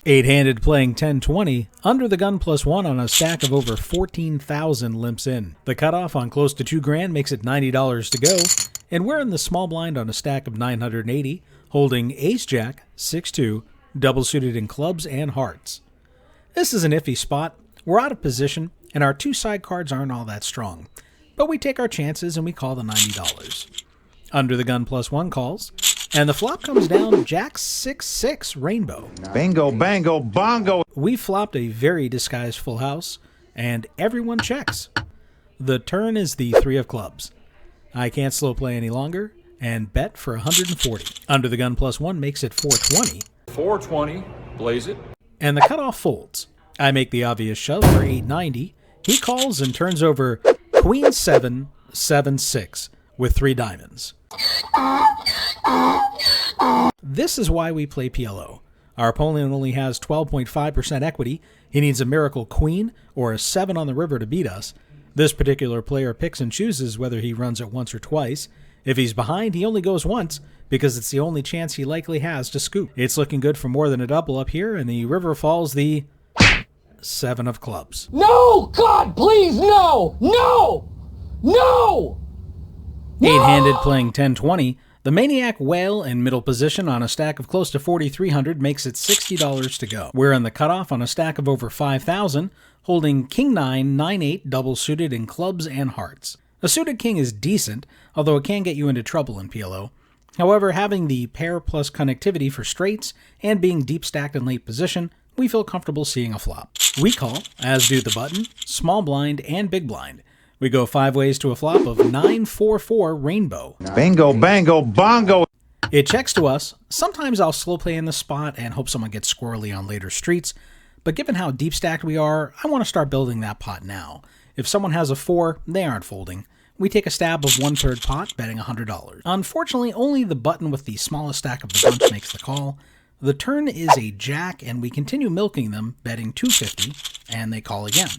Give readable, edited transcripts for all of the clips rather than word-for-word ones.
Eight-handed playing 10-20, under the gun +1 on a stack of over 14,000 limps in. The cutoff on close to $2,000 makes it $90 to go, and we're in the small blind on a stack of 980, holding ace-jack, 6-2, double suited in clubs and hearts. This is an iffy spot. We're out of position, and our two side cards aren't all that strong, but we take our chances and we call the $90. Under the gun +1 calls, and the flop comes down jack 6-6 rainbow. Bingo, bango, bongo. We flopped a very disguised full house, and everyone checks. The turn is the 3 of clubs. I can't slow play any longer, and bet for 140. Under the gun +1 makes it 420. 420, blaze it. And the cutoff folds. I make the obvious shove for 890. He calls and turns over queen 7, 7-6 with 3 diamonds. This is why we play PLO. Our opponent only has 12.5% equity. He needs a miracle queen or a 7 on the river to beat us. This particular player picks and chooses whether he runs it once or twice. If he's behind, he only goes once because it's the only chance he likely has to scoop. It's looking good for more than a double up here, and the river falls the 7 of clubs. No! God, please, no! No! No! Eight-handed playing 10-20, the Maniac Whale in middle position on a stack of close to 4,300 makes it $60 to go. We're in the cutoff on a stack of over 5,000, holding king 9, 9-8 double suited in clubs and hearts. A suited king is decent, although it can get you into trouble in PLO. However, having the pair plus connectivity for straights and being deep stacked in late position, we feel comfortable seeing a flop. We call, as do the button, small blind, and big blind. We go 5 ways to a flop of 9-4-4 rainbow. Bingo, bango, bongo. It checks to us. Sometimes I'll slow play in the spot and hope someone gets squirrely on later streets, but given how deep stacked we are, I want to start building that pot now. If someone has a 4, they aren't folding. We take a stab of 1/3 pot, betting $100. Unfortunately, only the button with the smallest stack of the bunch makes the call. The turn is a jack, and we continue milking them, betting $250, and they call again.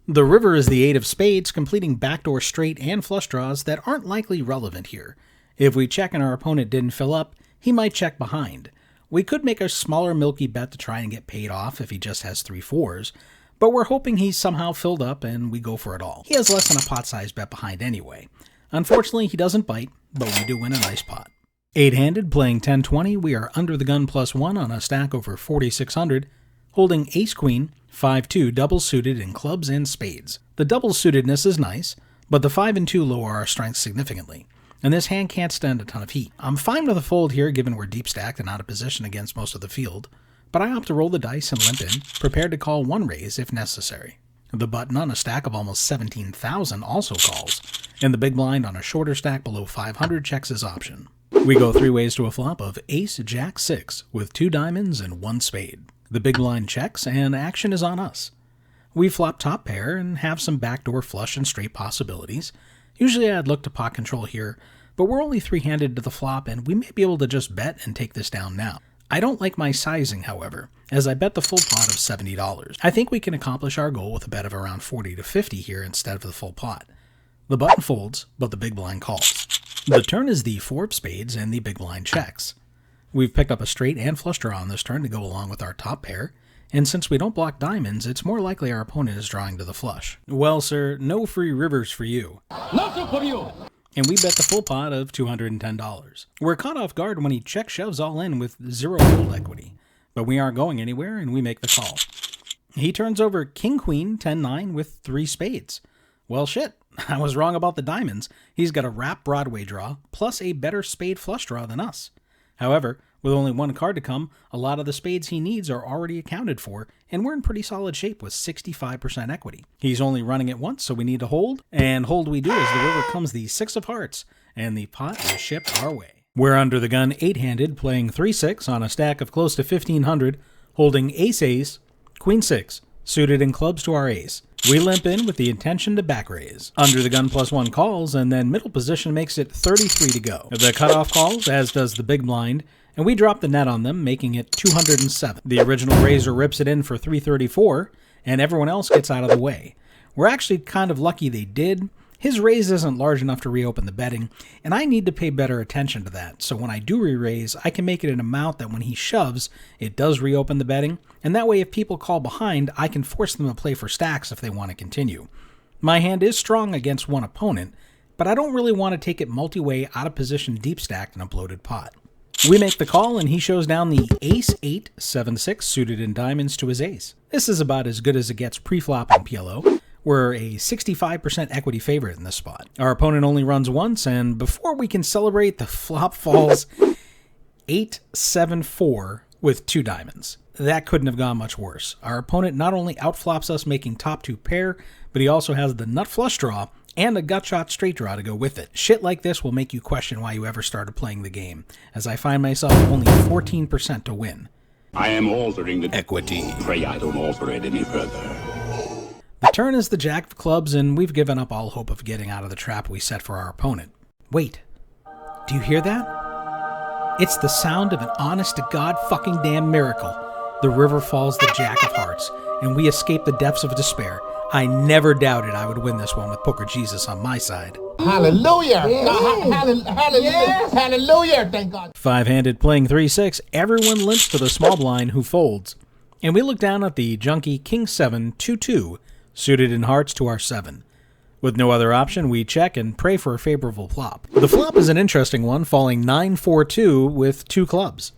The river is the 8 of spades, completing backdoor straight and flush draws that aren't likely relevant here. If we check and our opponent didn't fill up, he might check behind. We could make a smaller milky bet to try and get paid off if he just has 3 4s, but we're hoping he's somehow filled up and we go for it all. He has less than a pot-sized bet behind anyway. Unfortunately, he doesn't bite, but we do win a nice pot. Eight-handed, playing 10-20, we are under the gun +1 on a stack over 4,600, holding ace-queen, 5-2 double-suited in clubs and spades. The double-suitedness is nice, but the 5 and 2 lower our strength significantly, and this hand can't stand a ton of heat. I'm fine with a fold here given we're deep stacked and out of position against most of the field, but I opt to roll the dice and limp in, prepared to call 1 raise if necessary. The button on a stack of almost 17,000 also calls, and the big blind on a shorter stack below 500 checks his option. We go 3 ways to a flop of ace-jack-6 with 2 diamonds and 1 spade. The big blind checks, and action is on us. We flop top pair and have some backdoor flush and straight possibilities. Usually I'd look to pot control here, but we're only 3-handed to the flop and we may be able to just bet and take this down now. I don't like my sizing, however, as I bet the full pot of $70. I think we can accomplish our goal with a bet of around 40 to 50 here instead of the full pot. The button folds, but the big blind calls. The turn is the 4 of spades and the big blind checks. We've picked up a straight and flush draw on this turn to go along with our top pair, and since we don't block diamonds, it's more likely our opponent is drawing to the flush. Well, sir, no free rivers for you. Nothing for you! And we bet the full pot of $210. We're caught off guard when he check shoves all in with 0 hold equity, but we aren't going anywhere and we make the call. He turns over king-queen 10-9 with 3 spades. Well, shit, I was wrong about the diamonds. He's got a wrap Broadway draw, plus a better spade flush draw than us. However, with only 1 card to come, a lot of the spades he needs are already accounted for, and we're in pretty solid shape with 65% equity. He's only running it once, so we need to hold, and hold we do as the river comes the 6 of hearts, and the pot is shipped our way. We're under the gun 8-handed, playing 3-6 on a stack of close to 1,500, holding ace-ace, queen-6, suited in clubs to our ace. We limp in with the intention to back raise. Under the gun +1 calls, and then middle position makes it 33 to go. The cutoff calls, as does the big blind, and we drop the net on them, making it 207. The original raiser rips it in for 334, and everyone else gets out of the way. We're actually kind of lucky they did, His raise isn't large enough to reopen the betting, and I need to pay better attention to that, so when I do re-raise, I can make it an amount that when he shoves, it does reopen the betting, and that way if people call behind, I can force them to play for stacks if they want to continue. My hand is strong against one opponent, but I don't really want to take it multi-way out of position deep stacked in a bloated pot. We make the call, and he shows down the ace-8, 7-6 suited in diamonds to his ace. This is about as good as it gets pre-flop in PLO. We're a 65% equity favorite in this spot. Our opponent only runs once, and before we can celebrate, the flop falls 8-7-4 with 2 diamonds. That couldn't have gone much worse. Our opponent not only outflops us making top 2 pair, but he also has the nut flush draw and a gut shot straight draw to go with it. Shit like this will make you question why you ever started playing the game, as I find myself only 14% to win. I am altering the Equity. Pray I don't alter it any further. The turn is the jack of clubs, and we've given up all hope of getting out of the trap we set for our opponent. Wait, do you hear that? It's the sound of an honest-to-God fucking damn miracle. The river falls the jack of hearts, and we escape the depths of despair. I never doubted I would win this one with Poker Jesus on my side. Hallelujah! Hallelujah! Hallelujah! Thank God. Five-handed playing 3-6, everyone limps to the small blind who folds. And we look down at the junky King 7 2-2, suited in hearts to our 7. With no other option, we check and pray for a favorable flop. The flop is an interesting one, falling 9-4-2 with 2 clubs.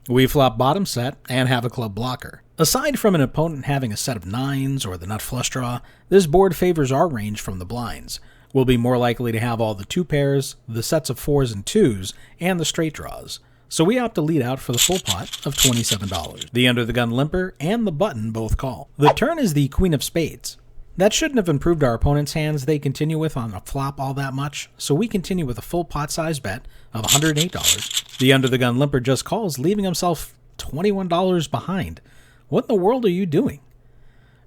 We flop bottom set and have a club blocker. Aside from an opponent having a set of 9s or the nut flush draw, this board favors our range from the blinds. We'll be more likely to have all the 2 pairs, the sets of 4s and 2s, and the straight draws. So we opt to lead out for the full pot of $27. The under the gun limper and the button both call. The turn is the queen of spades. That shouldn't have improved our opponent's hands they continue with on a flop all that much, so we continue with a full pot size bet of $108. The under the gun limper just calls, leaving himself $21 behind. What in the world are you doing?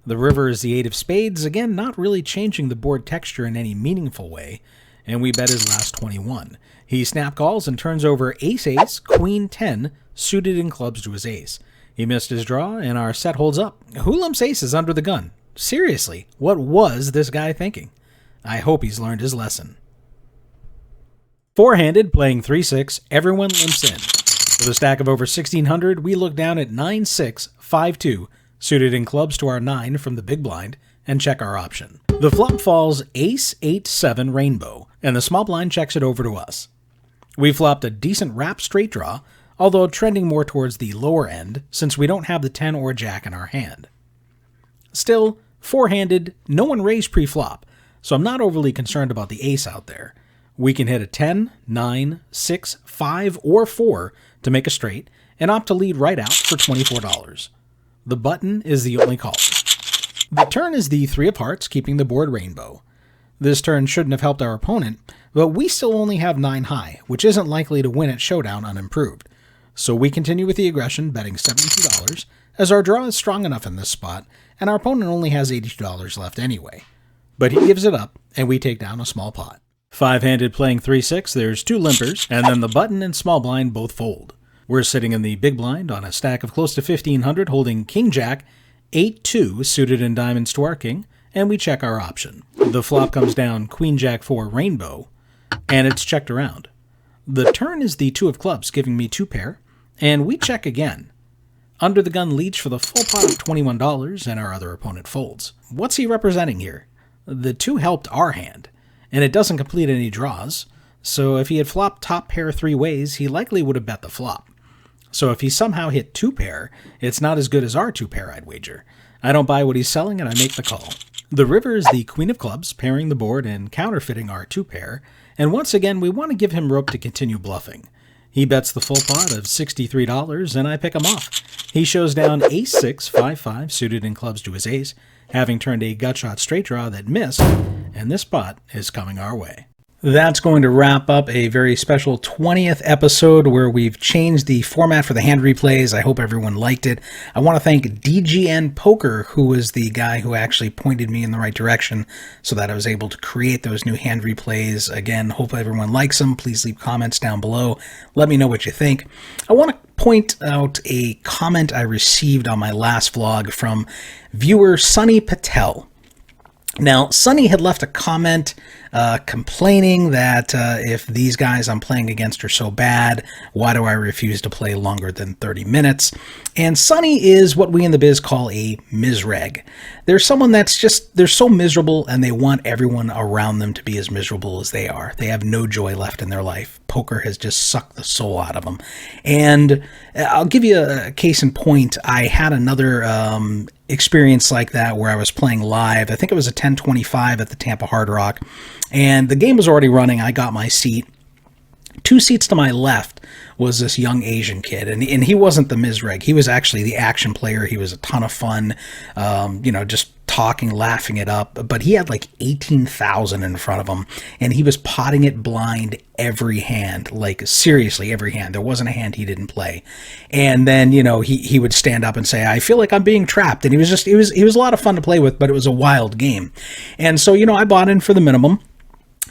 The river is the 8 of spades, again not really changing the board texture in any meaningful way, and we bet his last 21. He snap calls and turns over ace-ace, queen 10, suited in clubs to his ace. He missed his draw, and our set holds up. Who limps aces under the gun? Seriously, what was this guy thinking? I hope he's learned his lesson. Four-handed, playing 3-6, everyone limps in. With a stack of over 1,600, we look down at 9-6, 5-2, suited in clubs to our 9 from the big blind, and check our option. The flop falls ace-8-7 rainbow, and the small blind checks it over to us. We flopped a decent wrap straight draw, although trending more towards the lower end since we don't have the 10 or jack in our hand. Still, four-handed, no one raised pre-flop, so I'm not overly concerned about the ace out there. We can hit a 10, 9, 6, 5, or 4 to make a straight, and opt to lead right out for $24. The button is the only call. The turn is the 3 of hearts, keeping the board rainbow. This turn shouldn't have helped our opponent, but we still only have 9 high, which isn't likely to win at showdown unimproved. So we continue with the aggression, betting $72, as our draw is strong enough in this spot, and our opponent only has $82 left anyway. But he gives it up, and we take down a small pot. Five-handed playing 3-6, there's 2 limpers, and then the button and small blind both fold. We're sitting in the big blind on a stack of close to 1,500, holding king-jack, 8-2 suited in diamonds to our king, and we check our option. The flop comes down queen-jack 4 rainbow, and it's checked around. The turn is the 2 of clubs, giving me 2 pair, and we check again. Under the gun leads for the full pot of $21, and our other opponent folds. What's he representing here? The 2 helped our hand, and it doesn't complete any draws, so if he had flopped top pair 3 ways, he likely would have bet the flop. So if he somehow hit 2 pair, it's not as good as our 2 pair, I'd wager. I don't buy what he's selling, and I make the call. The river is the queen of clubs, pairing the board and counterfeiting our 2 pair, and once again we want to give him rope to continue bluffing. He bets the full pot of $63, and I pick him off. He shows down ace-6, 5-5, suited in clubs to his ace, having turned a gutshot straight draw that missed, and this pot is coming our way. That's going to wrap up a very special 20th episode where we've changed the format for the hand replays. I hope everyone liked it. I want to thank DGN Poker, who was the guy who actually pointed me in the right direction so that I was able to create those new hand replays. Again, hope everyone likes them. Please leave comments down below. Let me know what you think. I want to point out a comment I received on my last vlog from viewer Sunny Patel. Now, Sunny had left a comment complaining that if these guys I'm playing against are so bad, why do I refuse to play longer than 30 minutes? And Sonny is what we in the biz call a misreg. They're someone that's just, they're so miserable and they want everyone around them to be as miserable as they are. They have no joy left in their life. Poker has just sucked the soul out of them. And I'll give you a case in point. I had another experience like that where I was playing live. I think it was a 1025 at the Tampa Hard Rock, and the game was already running. I got my seat. 2 seats to my left was this young Asian kid, and he wasn't the misreg. He was actually the action player. He was a ton of fun, just talking, laughing it up. But he had like 18,000 in front of him, and he was potting it blind every hand, like seriously every hand. There wasn't a hand he didn't play. And then, he would stand up and say, I feel like I'm being trapped. And he was a lot of fun to play with, but it was a wild game. And so, I bought in for the minimum.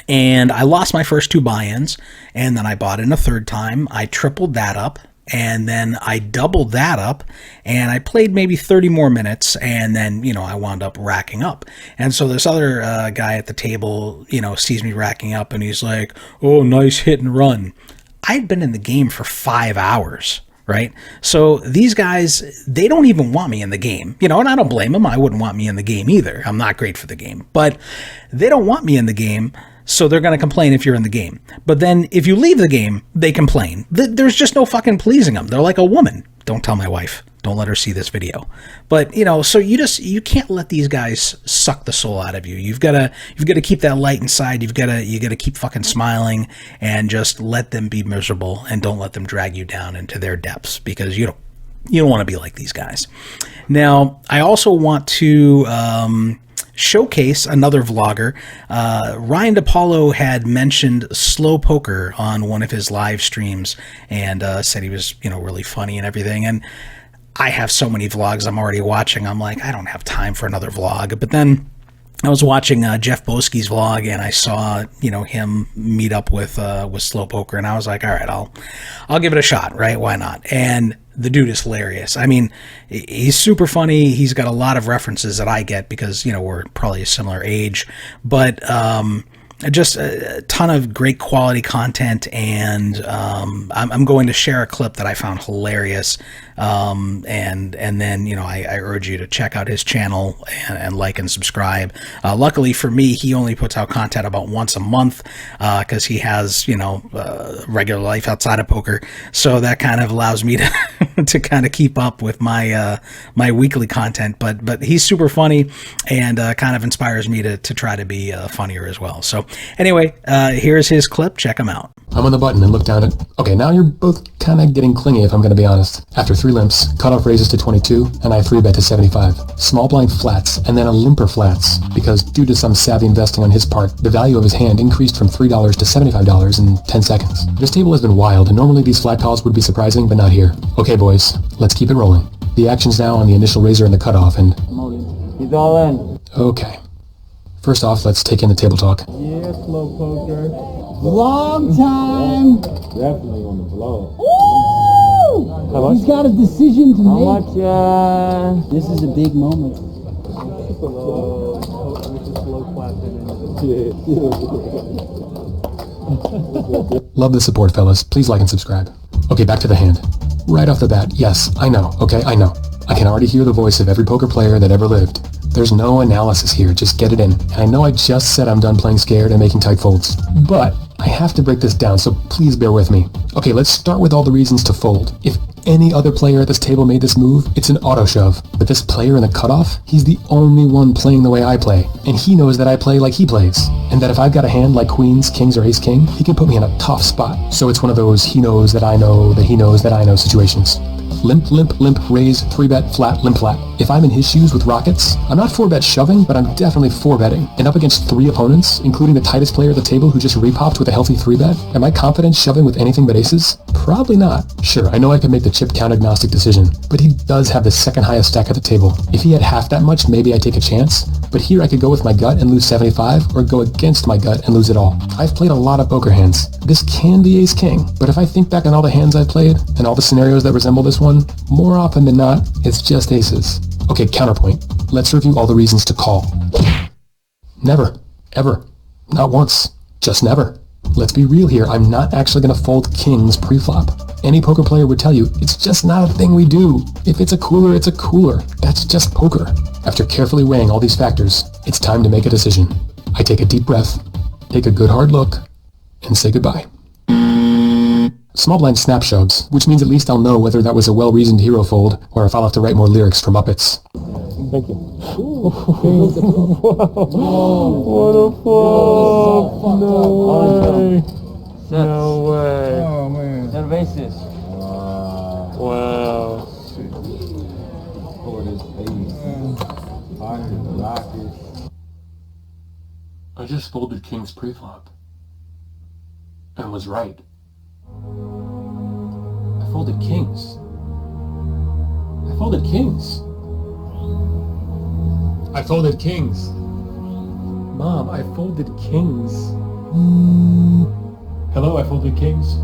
And I lost my first 2 buy-ins, and then I bought in a third time. I tripled that up, and then I doubled that up, and I played maybe 30 more minutes, and then, I wound up racking up. And so this other guy at the table, sees me racking up, and he's like, oh, nice hit and run. I'd been in the game for 5 hours. Right? So these guys, they don't even want me in the game, and I don't blame them. I wouldn't want me in the game either. I'm not great for the game, but they don't want me in the game. So they're going to complain if you're in the game. But then if you leave the game, they complain. There's just no fucking pleasing them. They're like a woman. Don't tell my wife. Don't let her see this video. But, so you can't let these guys suck the soul out of you. You've got to keep that light inside. You got to keep fucking smiling and just let them be miserable, and don't let them drag you down into their depths, because you don't want to be like these guys. Now, I also want to showcase another vlogger. Ryan DePaulo had mentioned slow poker on one of his live streams, and said he was, really funny and everything. And I have so many vlogs I'm already watching. I'm like, I don't have time for another vlog. But then I was watching Jeff Boski's vlog, and I saw, him meet up with slow poker, and I was like, all right, I'll give it a shot, right? Why not? And the dude is hilarious. I mean, he's super funny. He's got a lot of references that I get because, we're probably a similar age, but just a ton of great quality content. And I'm going to share a clip that I found hilarious. And then, I urge you to check out his channel and like and subscribe. Luckily for me, he only puts out content about once a month, because he has, regular life outside of poker. So that kind of allows me to to kind of keep up with my my weekly content. But he's super funny, and kind of inspires me to try to be funnier as well. So anyway, here's his clip. Check him out. I'm on the button and look down at... Okay, now you're both kind of getting clingy, if I'm going to be honest. After 3 limps, cutoff raises to 22, and I 3-bet to 75. Small blind flats, and then a limper flats, because due to some savvy investing on his part, the value of his hand increased from $3 to $75 in 10 seconds. This table has been wild, and normally these flat calls would be surprising, but not here. Okay, boys, let's keep it rolling. The action's now on the initial raiser and the cutoff, and... He's all in. Okay. First off, let's take in the table talk. Yeah, slow poker. Long time. Definitely on the blow. Woo! He's got a decision to make. How much? This is a big moment. Love the support, fellas. Please like and subscribe. Okay, back to the hand. Right off the bat, yes, I know, okay, I know. I can already hear the voice of every poker player that ever lived. There's no analysis here, just get it in. And I know I just said I'm done playing scared and making tight folds, but I have to break this down, so please bear with me. Okay, let's start with all the reasons to fold. If any other player at this table made this move, it's an auto shove. But this player in the cutoff, he's the only one playing the way I play, and he knows that I play like he plays. And that if I've got a hand like queens, kings, or ace-king, he can put me in a tough spot. So it's one of those he knows that I know that he knows that I know situations. Limp, limp, limp, raise, 3-bet, flat, limp, flat. If I'm in his shoes with rockets, I'm not 4-bet shoving, but I'm definitely 4-betting. And up against 3 opponents, including the tightest player at the table who just repopped with a healthy 3-bet, am I confident shoving with anything but aces? Probably not. Sure, I know I can make the chip count agnostic decision, but he does have the second highest stack at the table. If he had half that much, maybe I'd take a chance, but here I could go with my gut and lose 75, or go against my gut and lose it all. I've played a lot of poker hands. This can be ace-king, but if I think back on all the hands I've played, and all the scenarios that resemble this one, more often than not, it's just aces. Okay, counterpoint. Let's review all the reasons to call. Never. Ever. Not once. Just never. Let's be real here, I'm not actually going to fold kings pre-flop. Any poker player would tell you, it's just not a thing we do. If it's a cooler, it's a cooler. That's just poker. After carefully weighing all these factors, it's time to make a decision. I take a deep breath, take a good hard look, and say goodbye. Small blind snap shoves, which means at least I'll know whether that was a well-reasoned hero fold, or if I'll have to write more lyrics for Muppets. Thank you. What a fuck! No way! No way! Oh, man. Cervezas. Wow. I just folded kings pre-flop. And was right. I folded kings. I folded kings. I folded kings. Mom, I folded kings. Hello, I folded kings.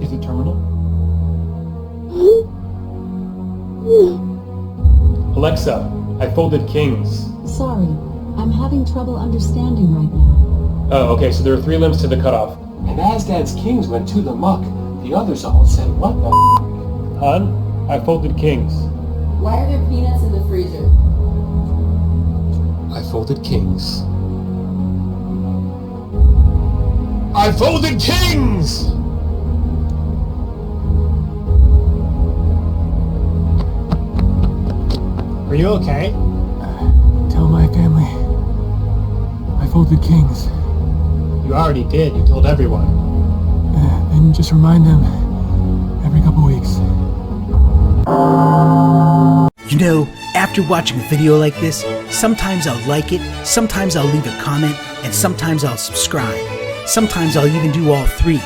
Is it terminal? Alexa, I folded kings. Sorry, I'm having trouble understanding right now. Oh, okay, so there are 3 limbs to the cutoff. And as Dad's kings went to the muck, the others all said, what the Hon, I folded kings. Why are there peanuts in the freezer? I folded kings. I folded kings! Are you okay? Tell my family. I folded kings. You already did. You told everyone. And just remind them every couple weeks. You know, after watching a video like this, sometimes I'll like it, sometimes I'll leave a comment, and sometimes I'll subscribe. Sometimes I'll even do all 3.